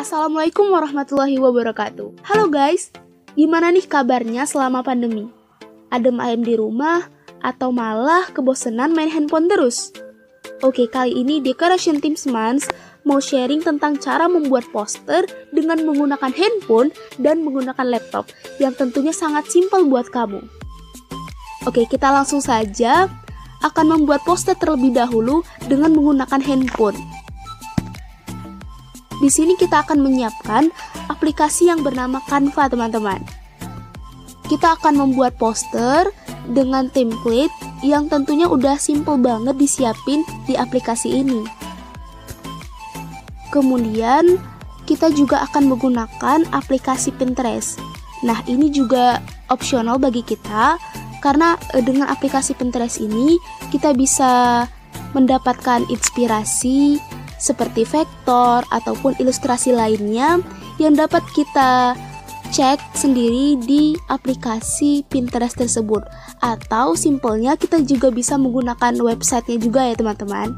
Assalamualaikum warahmatullahi wabarakatuh. Halo guys, gimana nih kabarnya selama pandemi? Adem ayem di rumah atau malah kebosanan main handphone terus? Oke, kali ini Decoration Team Semans mau sharing tentang cara membuat poster dengan menggunakan handphone dan menggunakan laptop yang tentunya sangat simpel buat kamu. Oke, kita langsung saja akan membuat poster terlebih dahulu dengan menggunakan handphone. Di sini kita akan menyiapkan aplikasi yang bernama Canva, teman-teman. Kita akan membuat poster dengan template yang tentunya udah simple banget disiapin di aplikasi ini. Kemudian kita juga akan menggunakan aplikasi Pinterest. Nah, ini juga opsional bagi kita karena dengan aplikasi Pinterest ini kita bisa mendapatkan inspirasi seperti vektor ataupun ilustrasi lainnya yang dapat kita cek sendiri di aplikasi Pinterest tersebut. Atau simpelnya kita juga bisa menggunakan websitenya juga ya teman-teman.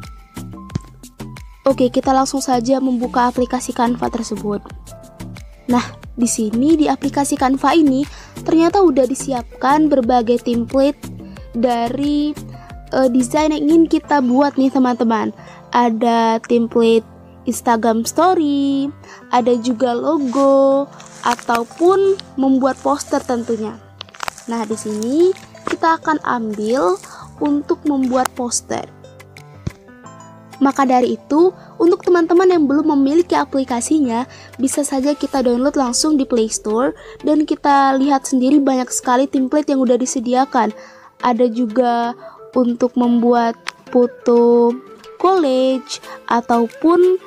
Oke, kita langsung saja membuka aplikasi Canva tersebut. Nah, di sini di aplikasi Canva ini ternyata udah disiapkan berbagai template dari desain yang ingin kita buat nih teman-teman. Ada template Instagram Story, ada juga logo, ataupun membuat poster tentunya. Nah, di sini kita akan ambil untuk membuat poster. Maka dari itu, untuk teman-teman yang belum memiliki aplikasinya, bisa saja kita download langsung di Play Store dan kita lihat sendiri banyak sekali template yang udah disediakan. Ada juga untuk membuat foto college ataupun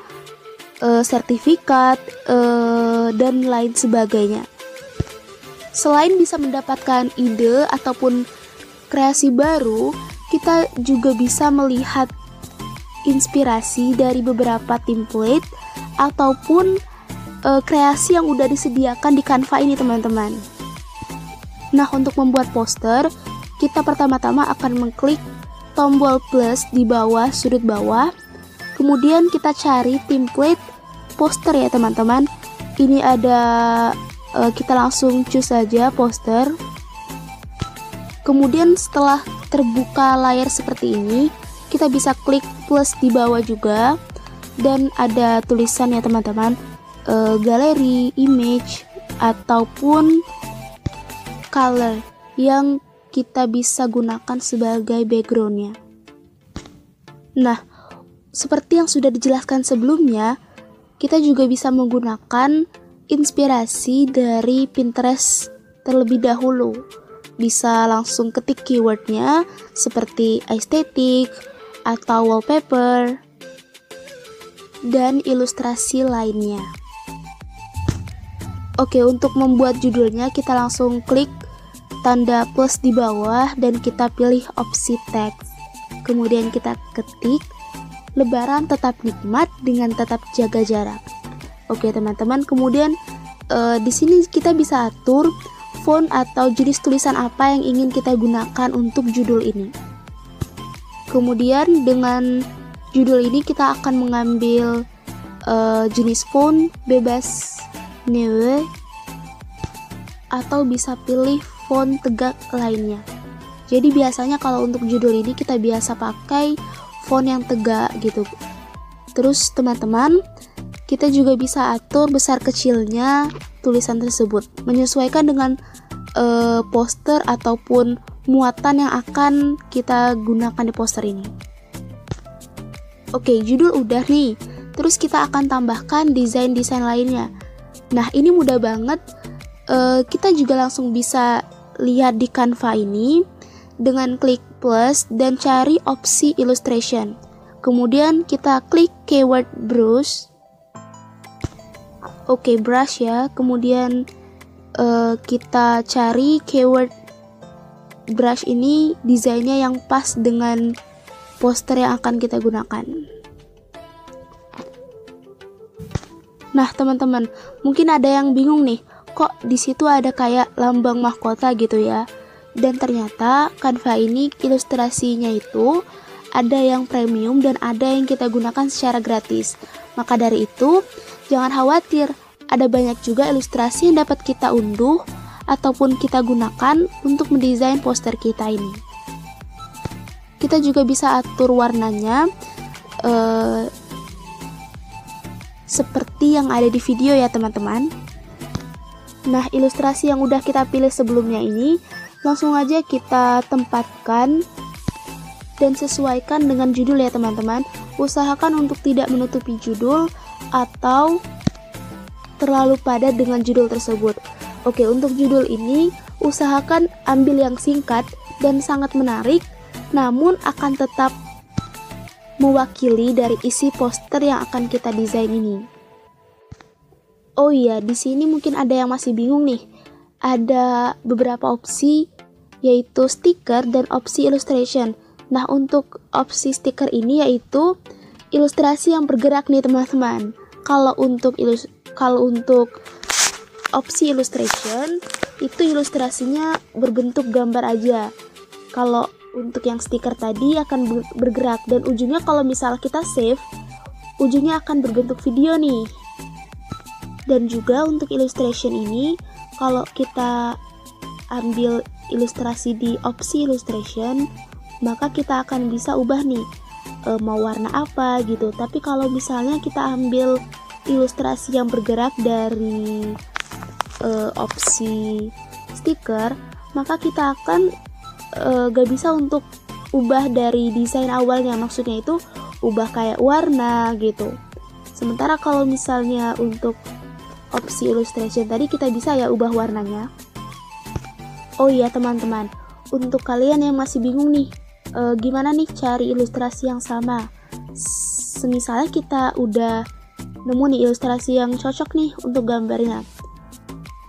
sertifikat dan lain sebagainya. Selain bisa mendapatkan ide ataupun kreasi baru, kita juga bisa melihat inspirasi dari beberapa template ataupun kreasi yang udah disediakan di Canva ini teman-teman. Nah, untuk membuat poster, kita pertama-tama akan mengklik tombol plus di bawah sudut bawah. Kemudian kita cari template poster ya teman-teman. Ini ada kita langsung choose saja poster. Kemudian setelah terbuka layar seperti ini, kita bisa klik plus di bawah juga dan ada tulisan ya teman-teman, galeri, image ataupun color yang kita bisa gunakan sebagai backgroundnya. Nah, seperti yang sudah dijelaskan sebelumnya, kita juga bisa menggunakan inspirasi dari Pinterest terlebih dahulu. Bisa langsung ketik keywordnya seperti aesthetic atau wallpaper dan ilustrasi lainnya. Oke, untuk membuat judulnya kita langsung klik tanda plus di bawah dan kita pilih opsi teks. Kemudian kita ketik Lebaran tetap nikmat dengan tetap jaga jarak. Oke teman-teman, kemudian di sini kita bisa atur font atau jenis tulisan apa yang ingin kita gunakan untuk judul ini. Kemudian dengan judul ini kita akan mengambil jenis font bebas Neue atau bisa pilih font tegak lainnya. Jadi biasanya kalau untuk judul ini kita biasa pakai font yang tegak gitu. Terus teman-teman, kita juga bisa atur besar kecilnya tulisan tersebut menyesuaikan dengan poster ataupun muatan yang akan kita gunakan di poster ini. Oke, judul udah nih. Terus kita akan tambahkan desain-desain lainnya. Nah, ini mudah banget. Kita juga langsung bisa lihat di Canva ini dengan klik plus dan cari opsi illustration. Kemudian kita klik keyword brush. Oke, brush ya. Kemudian kita cari keyword brush ini desainnya yang pas dengan poster yang akan kita gunakan. Nah, teman-teman, mungkin ada yang bingung nih, kok di situ ada kayak lambang mahkota gitu ya. Dan ternyata Canva ini ilustrasinya itu ada yang premium dan ada yang kita gunakan secara gratis. Maka dari itu, Jangan khawatir, ada banyak juga ilustrasi yang dapat kita unduh ataupun kita gunakan untuk mendesain poster kita ini. Kita juga bisa atur warnanya seperti yang ada di video ya teman-teman. Nah, ilustrasi yang udah kita pilih sebelumnya ini langsung aja kita tempatkan dan sesuaikan dengan judul ya teman-teman. Usahakan untuk tidak menutupi judul atau terlalu padat dengan judul tersebut. Oke, untuk judul ini usahakan ambil yang singkat dan sangat menarik, namun akan tetap mewakili dari isi poster yang akan kita desain ini. Oh iya, di sini mungkin ada yang masih bingung nih. Ada beberapa opsi, yaitu stiker dan opsi illustration. Nah, untuk opsi stiker ini yaitu ilustrasi yang bergerak nih teman-teman. Kalau untuk opsi illustration, itu ilustrasinya berbentuk gambar aja. Kalau untuk yang stiker tadi akan bergerak, dan ujungnya kalau misal kita save, ujungnya akan berbentuk video nih. Dan juga untuk illustration ini, kalau kita ambil ilustrasi di opsi illustration, maka kita akan bisa ubah nih mau warna apa gitu. Tapi kalau misalnya kita ambil ilustrasi yang bergerak dari opsi stiker, maka kita akan gak bisa untuk ubah dari desain awalnya. Maksudnya itu ubah kayak warna gitu. Sementara kalau misalnya untuk opsi illustration tadi kita bisa ya ubah warnanya. Oh iya teman-teman, untuk kalian yang masih bingung nih, gimana nih cari ilustrasi yang sama? Semisalnya kita udah nemu nih ilustrasi yang cocok nih untuk gambarnya.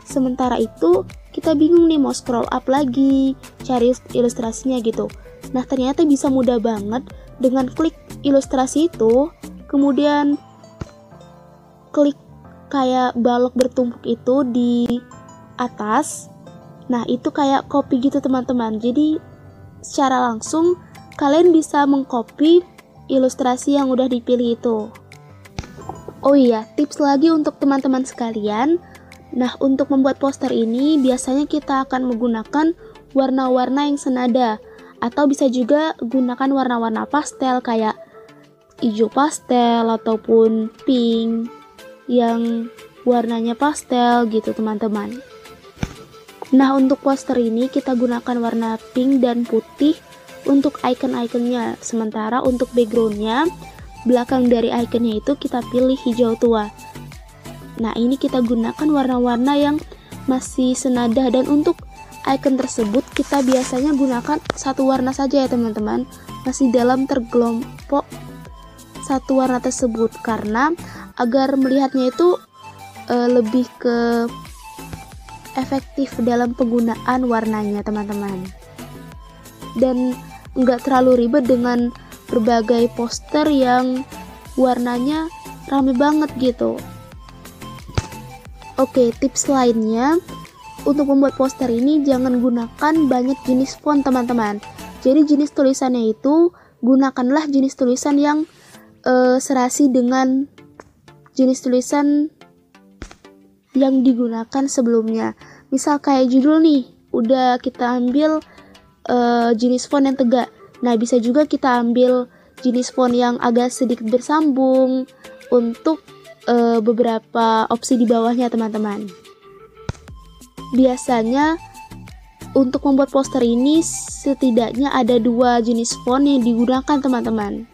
Sementara itu kita bingung nih mau scroll up lagi, cari ilustrasinya gitu. Nah, ternyata bisa mudah banget dengan klik ilustrasi itu, kemudian klik kayak balok bertumpuk itu di atas. Nah, itu kayak copy gitu teman-teman. Jadi secara langsung kalian bisa mengcopy ilustrasi yang udah dipilih itu. Oh iya, tips lagi untuk teman-teman sekalian. Nah, untuk membuat poster ini biasanya kita akan menggunakan warna-warna yang senada, atau bisa juga gunakan warna-warna pastel kayak hijau pastel ataupun pink yang warnanya pastel gitu teman-teman. Nah, untuk poster ini kita gunakan warna pink dan putih untuk icon-iconnya. Sementara untuk backgroundnya, belakang dari iconnya itu kita pilih hijau tua. Nah, ini kita gunakan warna-warna yang masih senada, dan untuk icon tersebut kita biasanya gunakan satu warna saja ya teman-teman, masih dalam terkelompok satu warna tersebut, karena agar melihatnya itu lebih ke efektif dalam penggunaan warnanya teman-teman, dan nggak terlalu ribet dengan berbagai poster yang warnanya rame banget gitu. Oke, tips lainnya untuk membuat poster ini jangan gunakan banyak jenis font teman-teman. Jadi jenis tulisannya itu gunakanlah jenis tulisan yang serasi dengan jenis tulisan yang digunakan sebelumnya. Misal kayak judul nih, udah kita ambil jenis font yang tegak. Nah, bisa juga kita ambil jenis font yang agak sedikit bersambung untuk beberapa opsi di bawahnya teman-teman. Biasanya untuk membuat poster ini setidaknya ada 2 jenis font yang digunakan teman-teman.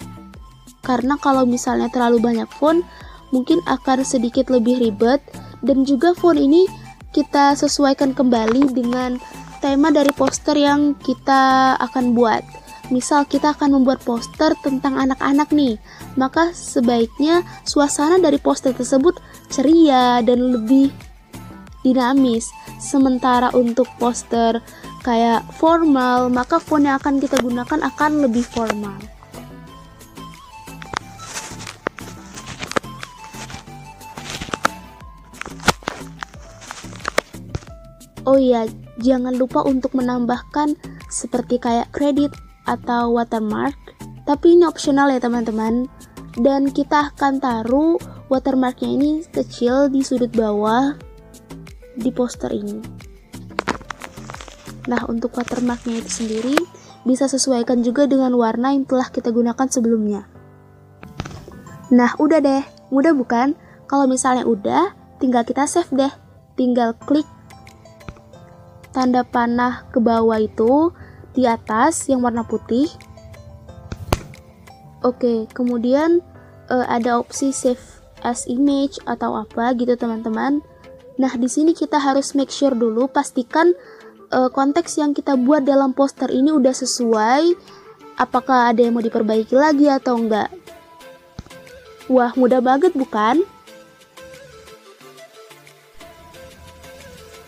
Karena kalau misalnya terlalu banyak font, mungkin akan sedikit lebih ribet, dan juga font ini kita sesuaikan kembali dengan tema dari poster yang kita akan buat. Misal kita akan membuat poster tentang anak-anak nih, maka sebaiknya suasana dari poster tersebut ceria dan lebih dinamis. Sementara untuk poster kayak formal, maka font yang akan kita gunakan akan lebih formal. Oh iya, jangan lupa untuk menambahkan seperti kayak kredit atau watermark, tapi ini opsional ya teman-teman. Dan kita akan taruh watermarknya ini kecil di sudut bawah di poster ini. Nah, untuk watermarknya itu sendiri bisa sesuaikan juga dengan warna yang telah kita gunakan sebelumnya. Nah, udah deh, mudah bukan? Kalau misalnya udah, tinggal kita save deh. Tinggal klik tanda panah ke bawah itu di atas yang warna putih. Oke, kemudian ada opsi save as image atau apa gitu teman-teman. Nah, di sini kita harus make sure dulu, pastikan konteks yang kita buat dalam poster ini udah sesuai, apakah ada yang mau diperbaiki lagi atau enggak. Wah, mudah banget bukan?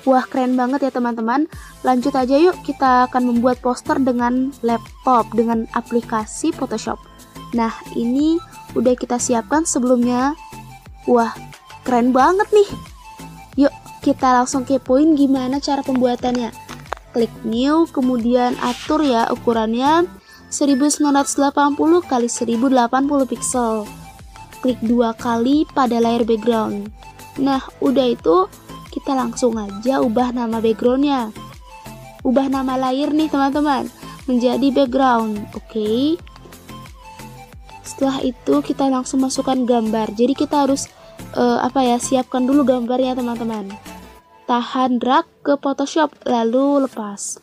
Wah, keren banget ya teman-teman. Lanjut aja yuk, kita akan membuat poster dengan laptop, dengan aplikasi Photoshop. Nah, ini udah kita siapkan sebelumnya. Wah, keren banget nih. Yuk, kita langsung kepoin gimana cara pembuatannya. Klik new, kemudian atur ya ukurannya 1980 x 1080 pixel. Klik 2 kali pada layar background. Nah, udah itu kita langsung aja ubah nama backgroundnya. Ubah nama layer nih teman-teman menjadi background. Oke. Setelah itu kita langsung masukkan gambar. Jadi kita harus siapkan dulu gambarnya teman-teman. Tahan drag ke Photoshop lalu lepas.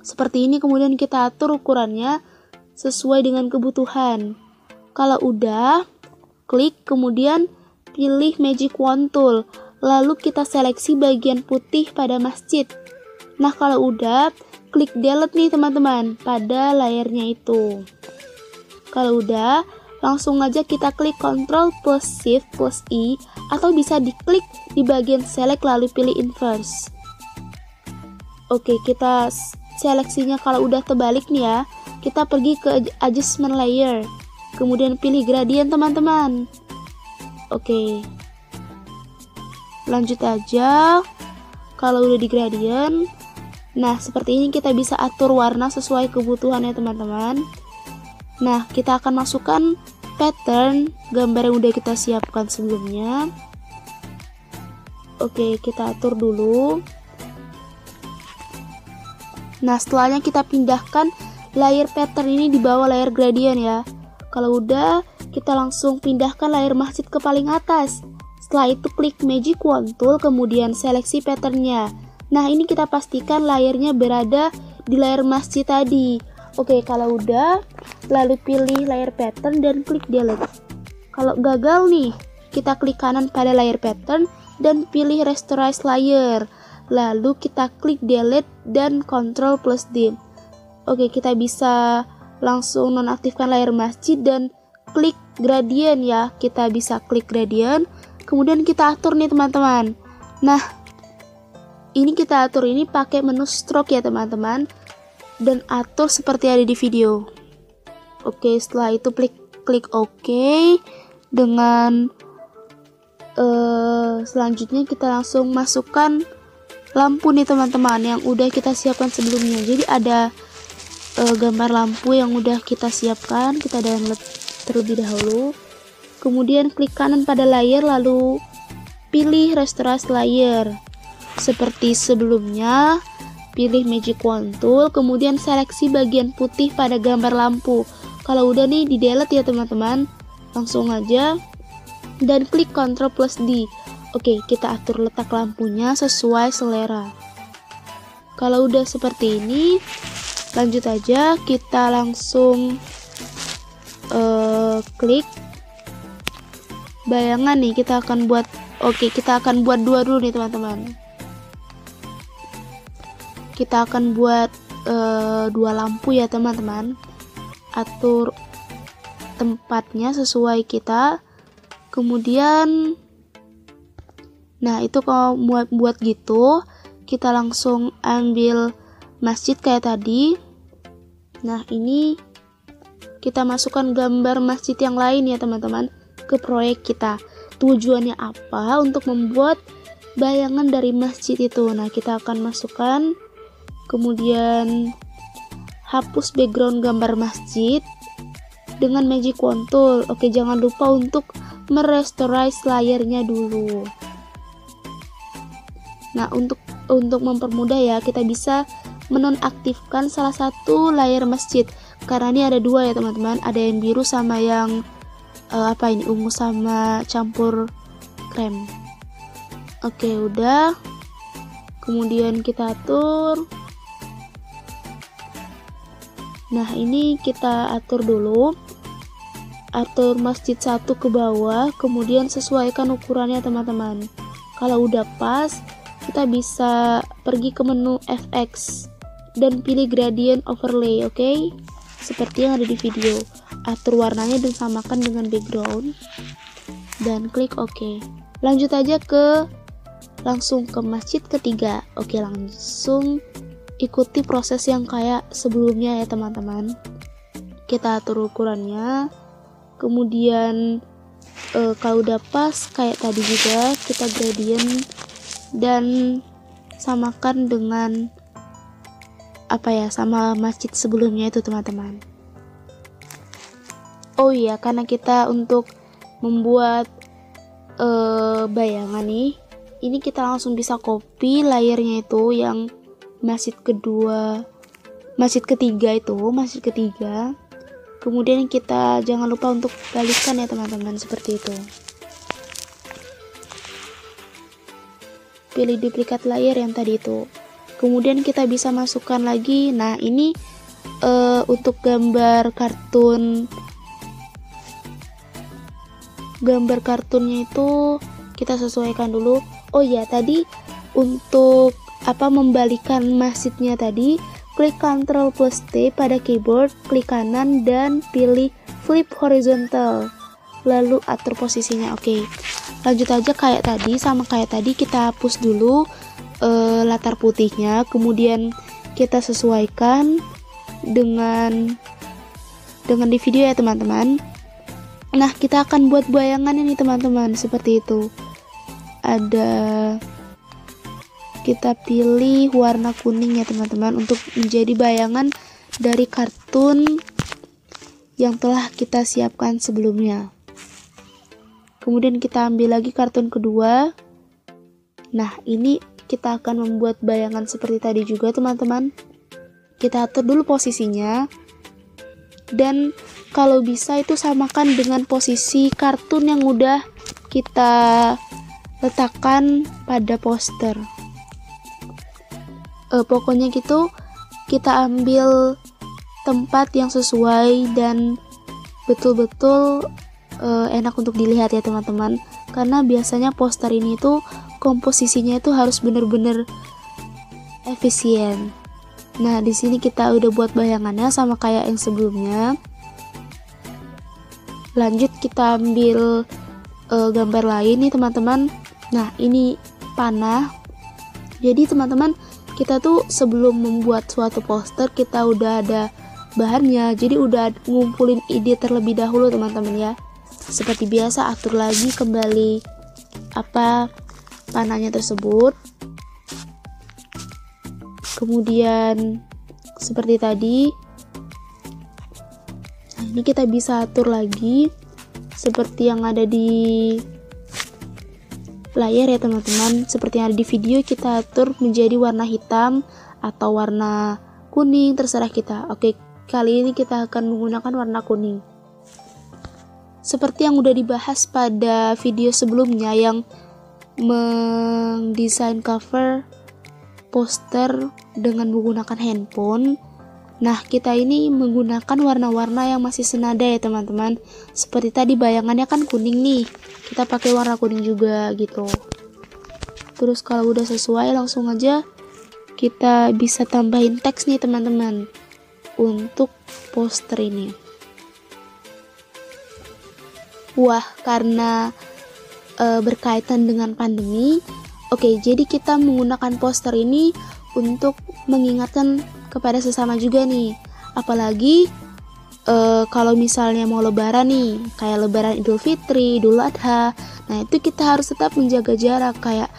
Seperti ini, kemudian kita atur ukurannya sesuai dengan kebutuhan. Kalau udah, klik kemudian pilih Magic Wand Tool. Lalu kita seleksi bagian putih pada masjid. Nah, kalau udah, klik delete nih teman-teman pada layarnya itu. Kalau udah, langsung aja kita klik Ctrl plus Shift plus I, atau bisa diklik di bagian select lalu pilih inverse. Oke, kita seleksinya kalau udah terbalik nih ya, kita pergi ke adjustment layer, kemudian pilih gradient teman-teman. Oke. Lanjut aja. Kalau udah di gradient, nah seperti ini kita bisa atur warna sesuai kebutuhannya teman-teman. Nah, kita akan masukkan pattern gambar yang udah kita siapkan sebelumnya. Oke, kita atur dulu. Nah, setelahnya kita pindahkan layer pattern ini di bawah layer gradient ya. Kalau udah, kita langsung pindahkan layer masjid ke paling atas. Setelah itu klik Magic Wand Tool, kemudian seleksi patternnya. Nah, ini kita pastikan layernya berada di layer masjid tadi. Oke, kalau udah, lalu pilih layer pattern dan klik delete. Kalau gagal nih, kita klik kanan pada layer pattern dan pilih rasterize layer. Lalu kita klik delete dan Ctrl plus D. Oke, kita bisa langsung nonaktifkan layer masjid dan klik gradient ya. Kita bisa klik gradient. Kemudian kita atur nih teman-teman. Nah, ini kita atur ini pakai menu stroke ya teman-teman, dan atur seperti ada di video. Oke, setelah itu klik OK. Dengan selanjutnya kita langsung masukkan lampu nih teman-teman yang udah kita siapkan sebelumnya. Jadi ada gambar lampu yang udah kita siapkan. Kita download terlebih dahulu. Kemudian klik kanan pada layer lalu pilih rasterize layer. Seperti sebelumnya, pilih Magic Wand Tool, kemudian seleksi bagian putih pada gambar lampu. Kalau udah nih di delete ya teman-teman, langsung aja dan klik Ctrl plus D. Oke, kita atur letak lampunya sesuai selera. Kalau udah seperti ini, lanjut aja, kita langsung klik bayangan nih. Kita akan buat, kita akan buat dua dulu nih teman-teman. Kita akan buat dua lampu ya teman-teman. Atur tempatnya sesuai kita. Kemudian, nah itu kalau buat gitu, kita langsung ambil masjid kayak tadi. Nah, ini kita masukkan gambar masjid yang lain ya teman-teman ke proyek kita. Tujuannya apa? Untuk membuat bayangan dari masjid itu. Nah, kita akan masukkan, kemudian hapus background gambar masjid dengan Magic Wand Tool. Oke, jangan lupa untuk merestorize layarnya dulu. Nah, untuk mempermudah ya, kita bisa menonaktifkan salah satu layar masjid. Karena ini ada dua ya teman-teman, ada yang biru sama yang ungu sama campur krem. Oke, udah. Kemudian kita atur. Nah, ini kita atur dulu. Atur masjid 1 ke bawah, kemudian sesuaikan ukurannya teman-teman. Kalau udah pas, kita bisa pergi ke menu FX dan pilih gradient overlay, oke? Seperti yang ada di video. Atur warnanya dan samakan dengan background dan klik OK. Lanjut aja langsung ke masjid ketiga. Oke, langsung ikuti proses yang kayak sebelumnya ya teman-teman. Kita atur ukurannya, kemudian kalau udah pas kayak tadi juga kita gradient dan samakan dengan sama masjid sebelumnya itu teman-teman. Oh iya, karena kita untuk membuat bayangan nih, ini kita langsung bisa copy layarnya itu yang masjid ketiga. Kemudian kita jangan lupa untuk balikkan ya teman-teman, seperti itu. Pilih duplikat layar yang tadi itu. Kemudian kita bisa masukkan lagi. Nah, ini untuk gambar kartunnya itu kita sesuaikan dulu. Oh ya, tadi untuk membalikan masjidnya tadi, klik Ctrl+T pada keyboard, klik kanan dan pilih flip horizontal, lalu atur posisinya. Oke, lanjut aja kayak tadi, kita hapus dulu latar putihnya, kemudian kita sesuaikan dengan di video ya teman-teman. Nah, kita akan buat bayangan ini teman-teman, seperti itu. Kita pilih warna kuning ya teman-teman untuk menjadi bayangan dari kartun yang telah kita siapkan sebelumnya. Kemudian kita ambil lagi kartun kedua. Nah, ini kita akan membuat bayangan seperti tadi juga teman-teman. Kita atur dulu posisinya, dan kalau bisa itu samakan dengan posisi kartun yang udah kita letakkan pada poster. Pokoknya gitu, kita ambil tempat yang sesuai dan betul-betul enak untuk dilihat ya teman-teman. Karena biasanya poster ini tuh komposisinya itu harus benar-benar efisien. Nah, di sini kita udah buat bayangannya sama kayak yang sebelumnya. Lanjut kita ambil gambar lain nih teman-teman. Nah, ini panah. Jadi teman-teman, kita tuh sebelum membuat suatu poster kita udah ada bahannya. Jadi udah ngumpulin ide terlebih dahulu teman-teman ya. Seperti biasa, atur lagi kembali panahnya tersebut. Kemudian seperti tadi. Nah, ini kita bisa atur lagi seperti yang ada di layar ya teman-teman. Seperti yang ada di video, kita atur menjadi warna hitam atau warna kuning, terserah kita. Oke, kali ini kita akan menggunakan warna kuning. Seperti yang udah dibahas pada video sebelumnya yang mendesain cover poster dengan menggunakan handphone. Nah, kita ini menggunakan warna-warna yang masih senada ya teman-teman. Seperti tadi bayangannya kan kuning nih, kita pakai warna kuning juga gitu. Terus kalau udah sesuai, langsung aja kita bisa tambahin teks nih teman-teman untuk poster ini. Wah, karena berkaitan dengan pandemi, oke, jadi kita menggunakan poster ini untuk mengingatkan kepada sesama juga nih. Apalagi kalau misalnya mau lebaran nih, kayak lebaran Idul Fitri, Idul Adha. Nah, itu kita harus tetap menjaga jarak, kayak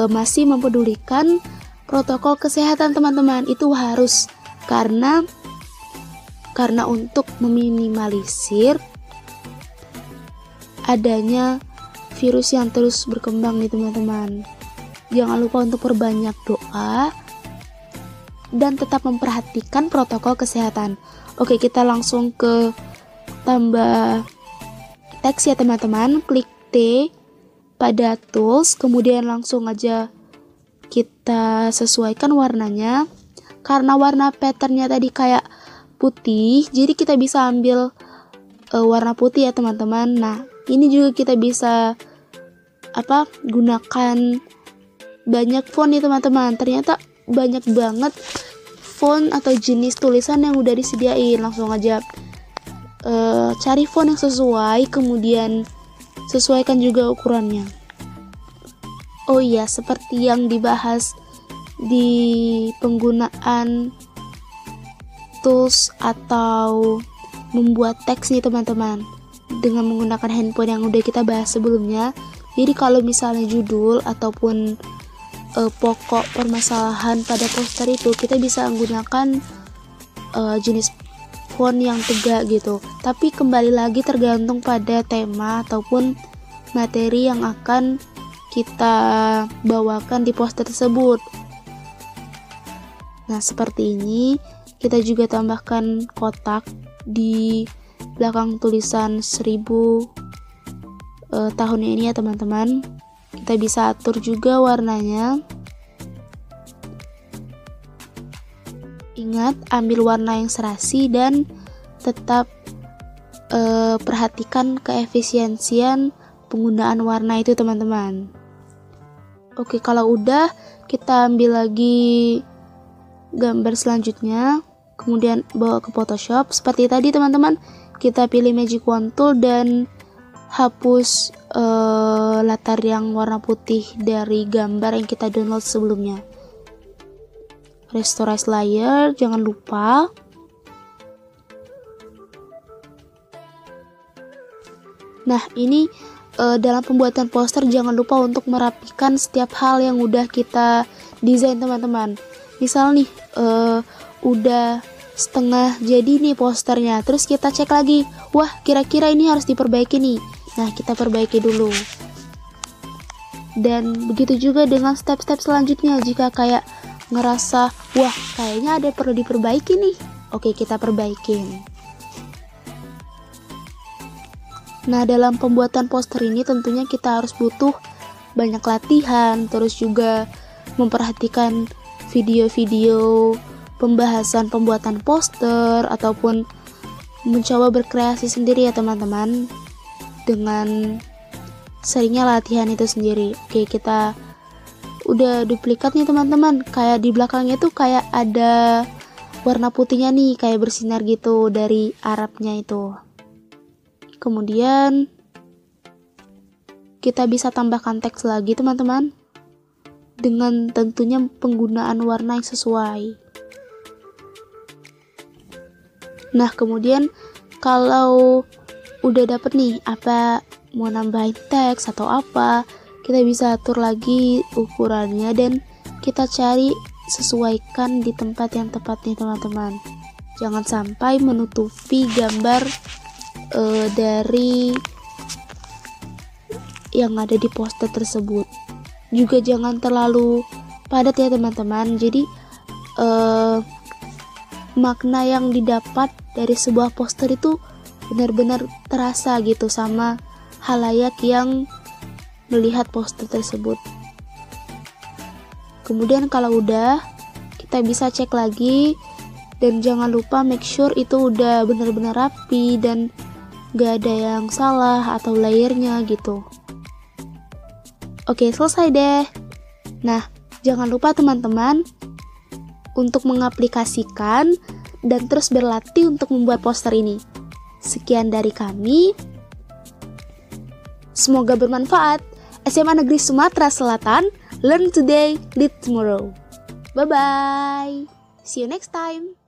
masih mempedulikan protokol kesehatan teman-teman. Itu harus, karena untuk meminimalisir adanya virus yang terus berkembang nih teman-teman. Jangan lupa untuk perbanyak doa dan tetap memperhatikan protokol kesehatan. Oke, kita langsung ke tambah teks ya teman-teman. Klik T pada tools, kemudian langsung aja kita sesuaikan warnanya. Karena warna patternnya tadi kayak putih, jadi kita bisa ambil warna putih ya teman-teman. Nah, ini juga kita bisa gunakan banyak font nih teman-teman. Ternyata banyak banget font atau jenis tulisan yang udah disediain. Langsung aja cari font yang sesuai, kemudian sesuaikan juga ukurannya. Oh iya, seperti yang dibahas di penggunaan tools atau membuat teks nih teman-teman, dengan menggunakan handphone yang udah kita bahas sebelumnya. Jadi kalau misalnya judul ataupun pokok permasalahan pada poster itu, kita bisa menggunakan jenis font yang tegak gitu. Tapi kembali lagi tergantung pada tema ataupun materi yang akan kita bawakan di poster tersebut. Nah, seperti ini. Kita juga tambahkan kotak di belakang tulisan 1000 tahun ini ya teman-teman. Kita bisa atur juga warnanya. Ingat, ambil warna yang serasi dan tetap perhatikan keefisiensian penggunaan warna itu teman-teman. Oke, kalau udah, kita ambil lagi gambar selanjutnya, kemudian bawa ke Photoshop. Seperti tadi teman-teman, kita pilih Magic Wand Tool dan hapus latar yang warna putih dari gambar yang kita download sebelumnya. Restore layer, jangan lupa. Nah, ini dalam pembuatan poster jangan lupa untuk merapikan setiap hal yang udah kita desain teman-teman. Misal nih udah setengah jadi nih posternya, terus kita cek lagi, wah kira-kira ini harus diperbaiki nih. Nah, kita perbaiki dulu. Dan begitu juga dengan step-step selanjutnya. Jika kayak ngerasa, wah kayaknya ada perlu diperbaiki nih, oke, kita perbaikin. Nah, dalam pembuatan poster ini tentunya kita harus butuh banyak latihan, terus juga memperhatikan video-video pembahasan pembuatan poster ataupun mencoba berkreasi sendiri ya teman-teman, dengan seringnya latihan itu sendiri. Oke, kita udah duplikat nih teman-teman. Kayak di belakangnya tuh kayak ada warna putihnya nih, kayak bersinar gitu dari Arabnya itu. Kemudian kita bisa tambahkan teks lagi teman-teman, dengan tentunya penggunaan warna yang sesuai. Nah, kemudian kalau udah dapet nih apa mau nambahin teks atau apa, kita bisa atur lagi ukurannya dan kita cari sesuaikan di tempat yang tepat nih teman-teman. Jangan sampai menutupi gambar dari yang ada di poster tersebut. Juga jangan terlalu padat ya teman-teman. Jadi makna yang didapat dari sebuah poster itu benar-benar terasa gitu sama halayak yang melihat poster tersebut. Kemudian kalau udah, kita bisa cek lagi dan jangan lupa make sure itu udah benar-benar rapi dan gak ada yang salah atau layernya gitu. Oke, selesai deh. Nah, jangan lupa teman-teman untuk mengaplikasikan dan terus berlatih untuk membuat poster ini. Sekian dari kami. Semoga bermanfaat. SMA Negeri Sumatera Selatan, learn today, lead tomorrow. Bye-bye. See you next time.